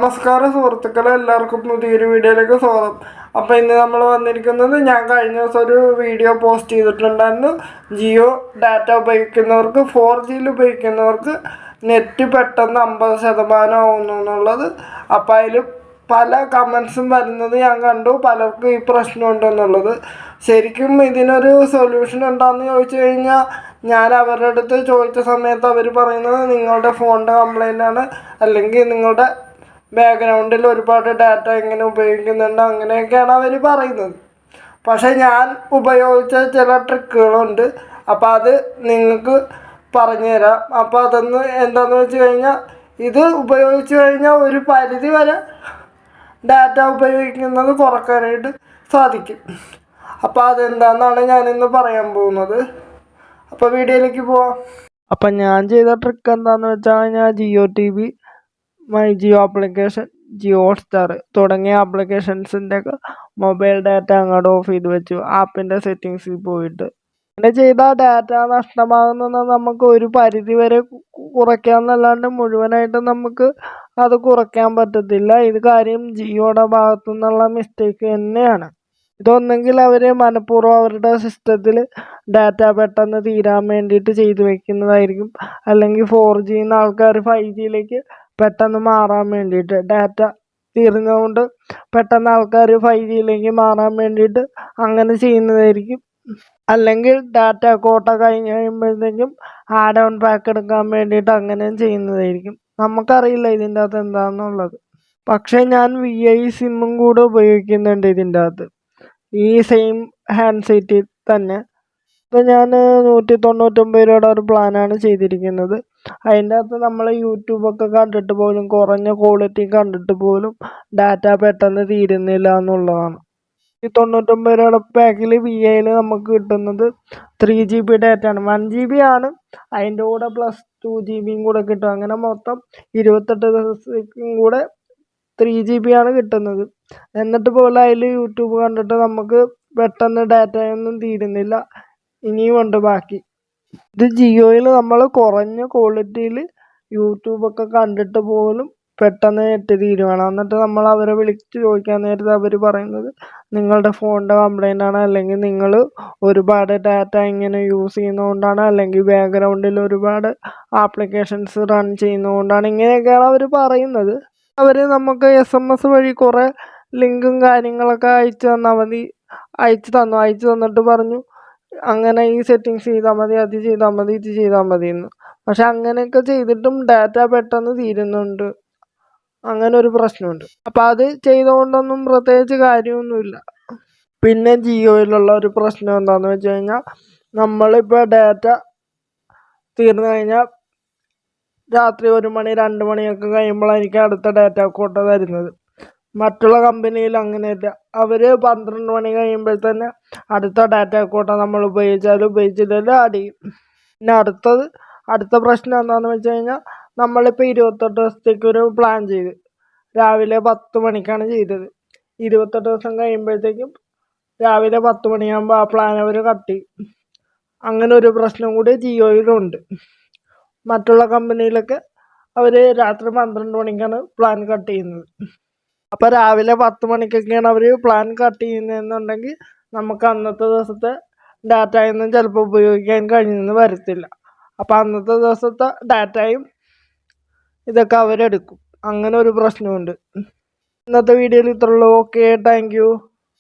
നമസ്കാരം സുഹൃത്തുക്കളെ, എല്ലാവർക്കും പുതിയൊരു വീഡിയോയിലേക്ക് സ്വാഗതം. അപ്പോൾ ഇന്ന് നമ്മൾ വന്നിരിക്കുന്നത്, ഞാൻ കഴിഞ്ഞ ദിവസം ഒരു വീഡിയോ പോസ്റ്റ് ചെയ്തിട്ടുണ്ടായിരുന്നു. ജിയോ ഡാറ്റ ഉപയോഗിക്കുന്നവർക്ക് 4Gയിൽ ഉപയോഗിക്കുന്നവർക്ക് നെറ്റ് പെട്ടെന്ന് 50% ആവുന്നു എന്നുള്ളത്. അപ്പോൾ അതിൽ പല കമൻസും വരുന്നത് ഞാൻ കണ്ടു. പലർക്കും ഈ പ്രശ്നമുണ്ടെന്നുള്ളത്. ശരിക്കും ഇതിനൊരു സൊല്യൂഷൻ എന്താണെന്ന് ചോദിച്ചു കഴിഞ്ഞാൽ, ഞാൻ അവരുടെ അടുത്ത് ചോദിച്ച സമയത്ത് അവർ പറയുന്നത് നിങ്ങളുടെ ഫോണിൻ്റെ കംപ്ലൈൻ്റ് ആണ്, അല്ലെങ്കിൽ നിങ്ങളുടെ ബാക്ക്ഗ്രൗണ്ടിൽ ഒരുപാട് ഡാറ്റ ഇങ്ങനെ ഉപയോഗിക്കുന്നുണ്ട്, അങ്ങനെയൊക്കെയാണ് അവർ പറയുന്നത്. പക്ഷേ ഞാൻ ഉപയോഗിച്ച ചില ട്രിക്കുകളുണ്ട്. അപ്പോൾ അത് നിങ്ങൾക്ക് പറഞ്ഞു തരാം. അപ്പോൾ അതൊന്ന് എന്താണെന്ന് വെച്ച് കഴിഞ്ഞാൽ, ഇത് ഉപയോഗിച്ച് കഴിഞ്ഞാൽ ഒരു പരിധി വരെ ഡാറ്റ ഉപയോഗിക്കുന്നത് കുറക്കാനായിട്ട് സാധിക്കും. അപ്പോൾ അതെന്താണെന്നാണ് ഞാനിന്ന് പറയാൻ പോകുന്നത്. അപ്പോൾ വീഡിയോയിലേക്ക് പോവാം. അപ്പം ഞാൻ ചെയ്ത ട്രിക്ക് എന്താണെന്ന് വെച്ചാൽ, ഞാൻ Jio TV, my Jio application, Jio Hotstar തുടങ്ങിയ ആപ്ലിക്കേഷൻസിൻ്റെ ഒക്കെ മൊബൈൽ ഡാറ്റ അങ്ങോട്ട് ഓഫ് ചെയ്ത് വെച്ചു. ആപ്പിൻ്റെ സെറ്റിങ്സിൽ പോയിട്ട് അങ്ങനെ ചെയ്താൽ ഡാറ്റ നഷ്ടമാകുന്നത് നമുക്ക് ഒരു പരിധി വരെ കുറയ്ക്കാമെന്നല്ലാണ്ട് മുഴുവനായിട്ടും നമുക്ക് അത് കുറയ്ക്കാൻ പറ്റത്തില്ല. ഇത് കാര്യം ജിയോയുടെ ഭാഗത്തു നിന്നുള്ള മിസ്റ്റേക്ക് തന്നെയാണ്. ഇതൊന്നെങ്കിൽ അവർ മനഃപൂർവ്വം അവരുടെ സിസ്റ്റത്തിൽ ഡാറ്റ പെട്ടെന്ന് തീരാൻ വേണ്ടിയിട്ട് ചെയ്തു വെക്കുന്നതായിരിക്കും, അല്ലെങ്കിൽ 4Gന്ന് ആൾക്കാർ 5Gയിലേക്ക് പെട്ടെന്ന് മാറാൻ വേണ്ടിയിട്ട്, ഡാറ്റ തീർന്നതുകൊണ്ട് പെട്ടെന്ന് ആൾക്കാർ 5Gയിലേക്ക് മാറാൻ വേണ്ടിയിട്ട് അങ്ങനെ ചെയ്യുന്നതായിരിക്കും. അല്ലെങ്കിൽ ഡാറ്റ കോട്ട കഴിഞ്ഞ് കഴിയുമ്പോഴത്തേക്കും ആഡ് ഓൺ പാക്ക് എടുക്കാൻ വേണ്ടിയിട്ട് അങ്ങനെയും ചെയ്യുന്നതായിരിക്കും. നമുക്കറിയില്ല ഇതിൻ്റെ അകത്ത് എന്താണെന്നുള്ളത്. പക്ഷേ ഞാൻ VI സിമ്മും കൂടെ ഉപയോഗിക്കുന്നുണ്ട് ഇതിൻ്റെ അകത്ത്, ഈ സെയിം ഹാൻഡ് സെറ്റിൽ തന്നെ. ഇപ്പോൾ ഞാൻ 199 രൂപയുടെ ഒരു പ്ലാനാണ് ചെയ്തിരിക്കുന്നത്. അതിൻ്റെ അകത്ത് നമ്മൾ യൂട്യൂബൊക്കെ കണ്ടിട്ട് പോലും, കുറഞ്ഞ ക്വാളിറ്റി കണ്ടിട്ട് പോലും ഡാറ്റ പെട്ടെന്ന് തീരുന്നില്ല എന്നുള്ളതാണ്. ഈ 99 രൂപയുടെ പാക്കിൽ VIയിൽ നമുക്ക് കിട്ടുന്നത് 3GB ഡാറ്റയാണ്. 1GB ആണ്, അതിൻ്റെ കൂടെ പ്ലസ് 2GB കൂടെ കിട്ടും. അങ്ങനെ മൊത്തം 28 ദിവസത്തേക്കും കൂടെ 3GB ആണ് കിട്ടുന്നത്. എന്നിട്ട് പോലും അതിൽ യൂട്യൂബ് കണ്ടിട്ട് നമുക്ക് പെട്ടെന്ന് ഡാറ്റയൊന്നും തീരുന്നില്ല. ഇനിയും ഉണ്ട് ബാക്കി. ഇത് ജിയോയിൽ നമ്മൾ കുറഞ്ഞ ക്വാളിറ്റിയിൽ യൂട്യൂബൊക്കെ കണ്ടിട്ട് പോലും പെട്ടെന്ന് നെറ്റ് തീരുവാണ്. എന്നിട്ട് നമ്മൾ അവരെ വിളിച്ച് ചോദിക്കാൻ നേരത്ത് അവർ പറയുന്നത് നിങ്ങളുടെ ഫോണിൻ്റെ കംപ്ലൈൻ്റ് ആണ്, അല്ലെങ്കിൽ നിങ്ങൾ ഒരുപാട് ഡാറ്റ ഇങ്ങനെ യൂസ് ചെയ്യുന്നതുകൊണ്ടാണ്, അല്ലെങ്കിൽ ബാക്ക്ഗ്രൗണ്ടിൽ ഒരുപാട് ആപ്ലിക്കേഷൻസ് റൺ ചെയ്യുന്നതുകൊണ്ടാണ്, ഇങ്ങനെയൊക്കെയാണ് അവർ പറയുന്നത്. അവർ നമുക്ക് SMS വഴി കുറേ ലിങ്കും കാര്യങ്ങളൊക്കെ അയച്ചു തന്നിട്ട് പറഞ്ഞു അങ്ങനെ ഈ സെറ്റിങ്സ് ചെയ്താൽ മതി, അത് ചെയ്താൽ മതി, ഇത് ചെയ്താൽ മതി എന്ന്. പക്ഷെ അങ്ങനെയൊക്കെ ചെയ്തിട്ടും ഡാറ്റ പെട്ടെന്ന് തീരുന്നുണ്ട്. അങ്ങനെ ഒരു പ്രശ്നമുണ്ട്. അപ്പം അത് ചെയ്തുകൊണ്ടൊന്നും പ്രത്യേകിച്ച് കാര്യമൊന്നുമില്ല. പിന്നെ ജിയോയിലുള്ള ഒരു പ്രശ്നം എന്താണെന്ന് വെച്ച് കഴിഞ്ഞാൽ, നമ്മളിപ്പോൾ ഡാറ്റ തീർന്നു കഴിഞ്ഞാൽ രാത്രി 1 മണി 2 മണിയൊക്കെ കഴിയുമ്പോഴായിരിക്കും അടുത്ത ഡാറ്റ കോട്ട തരുന്നത്. മറ്റുള്ള കമ്പനിയിൽ അങ്ങനെയല്ല. അവർ 12 മണി കഴിയുമ്പോൾ തന്നെ അടുത്ത ഡാറ്റ കോട്ട നമ്മൾ ഉപയോഗിച്ചില്ലെങ്കിലും ആഡ് ചെയ്യും. പിന്നെ അടുത്ത പ്രശ്നം എന്താണെന്ന് വെച്ച് കഴിഞ്ഞാൽ, നമ്മളിപ്പോൾ 28 ദിവസത്തേക്ക് ഒരു പ്ലാൻ ചെയ്ത് രാവിലെ 10 മണിക്കാണ് ചെയ്തത്. 28 ദിവസം കഴിയുമ്പോഴത്തേക്കും രാവിലെ 10 മണിയാകുമ്പോൾ ആ പ്ലാൻ അവർ കട്ട് ചെയ്യും. അങ്ങനെ ഒരു പ്രശ്നം കൂടി ജിയോയിലുണ്ട്. മറ്റുള്ള കമ്പനിയിലൊക്കെ അവർ രാത്രി 12 മണിക്കാണ് പ്ലാൻ കട്ട് ചെയ്യുന്നത്. അപ്പോൾ രാവിലെ 10 മണിക്കൊക്കെയാണ് അവർ പ്ലാൻ കട്ട് ചെയ്യുന്നതെന്നുണ്ടെങ്കിൽ നമുക്ക് അന്നത്തെ ദിവസത്തെ ഡാറ്റയൊന്നും ചിലപ്പോൾ ഉപയോഗിക്കാൻ കഴിഞ്ഞെന്ന് വരത്തില്ല. അപ്പോൾ അന്നത്തെ ദിവസത്തെ ഡാറ്റയും ഇതൊക്കെ അവരെടുക്കും. അങ്ങനെ ഒരു പ്രശ്നമുണ്ട്. ഇന്നത്തെ വീഡിയോയിൽ ഇത്രയുള്ളൂ. Okay, thank U.